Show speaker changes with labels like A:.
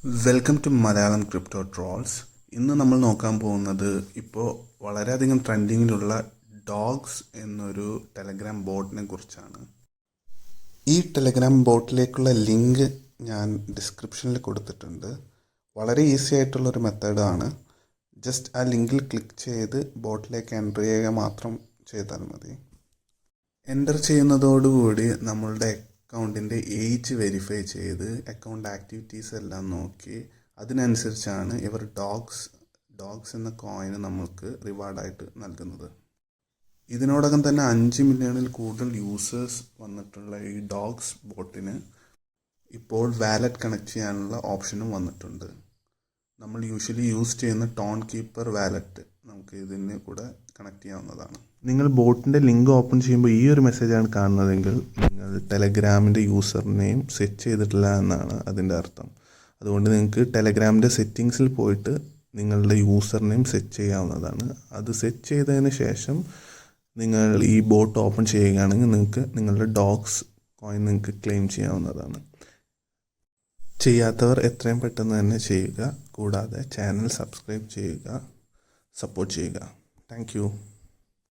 A: Welcome to Malayalam crypto trolls. ഇന്ന് നമ്മൾ നോക്കാൻ പോകുന്നത് ഇപ്പോൾ വളരെയധികം ട്രെൻഡിങ്ങിലുള്ള ഡോഗ്സ് എന്നൊരു ടെലഗ്രാം ബോട്ടിനെ കുറിച്ചാണ്. ഈ ടെലഗ്രാം ബോട്ടിലേക്കുള്ള ലിങ്ക് ഞാൻ ഡിസ്ക്രിപ്ഷനിൽ കൊടുത്തിട്ടുണ്ട്. വളരെ ഈസി ആയിട്ടുള്ളൊരു മെത്തേഡാണ്. ജസ്റ്റ് ആ ലിങ്കിൽ ക്ലിക്ക് ചെയ്ത് ബോട്ടിലേക്ക് എൻ്റർ ചെയ്യുക മാത്രം ചെയ്താൽ മതി. എൻ്റർ ചെയ്യുന്നതോടുകൂടി നമ്മളുടെ അക്കൗണ്ടിൻ്റെ ഏജ് വെരിഫൈ ചെയ്ത് അക്കൗണ്ട് ആക്ടിവിറ്റീസ് എല്ലാം നോക്കി അതിനനുസരിച്ചാണ് ഇവർ ഡോഗ്സ് എന്ന കോയിന് നമ്മൾക്ക് റിവാർഡായിട്ട് നൽകുന്നത്. ഇതിനോടകം തന്നെ 5 മില്യണിൽ കൂടുതൽ യൂസേഴ്സ് വന്നിട്ടുള്ള ഈ ഡോഗ്സ് ബോട്ടിന് ഇപ്പോൾ വാലറ്റ് കണക്ട് ചെയ്യാനുള്ള ഓപ്ഷനും വന്നിട്ടുണ്ട്. നമ്മൾ യൂഷ്വലി യൂസ് ചെയ്യുന്ന ടോൺ കീപ്പർ വാലറ്റ് നമുക്ക് ഇതിന് കൂടെ കണക്ട് ചെയ്യാവുന്നതാണ്. നിങ്ങൾ ബോട്ടിൻ്റെ ലിങ്ക് ഓപ്പൺ ചെയ്യുമ്പോൾ ഈ ഒരു മെസ്സേജാണ് കാണുന്നതെങ്കിൽ നിങ്ങൾ ടെലഗ്രാമിൻ്റെ യൂസർ നെയിം സെറ്റ് ചെയ്തിട്ടില്ല എന്നാണ് അതിൻ്റെ അർത്ഥം. അതുകൊണ്ട് നിങ്ങൾക്ക് ടെലഗ്രാമിൻ്റെ സെറ്റിങ്സിൽ പോയിട്ട് നിങ്ങളുടെ യൂസർ നെയിം സെറ്റ് ചെയ്യാവുന്നതാണ്. അത് സെറ്റ് ചെയ്തതിന് ശേഷം നിങ്ങൾ ഈ ബോട്ട് ഓപ്പൺ ചെയ്യുകയാണെങ്കിൽ നിങ്ങൾക്ക് നിങ്ങളുടെ ഡോഗ്സ് കോയിൻ നിങ്ങൾക്ക് ക്ലെയിം ചെയ്യാവുന്നതാണ്. ചെയ്യാത്തവർ എത്രയും പെട്ടെന്ന് തന്നെ ചെയ്യുക. കൂടാതെ ചാനൽ സബ്സ്ക്രൈബ് ചെയ്യുക, സപ്പോർട്ട് ചെയ്യുക. Thank you.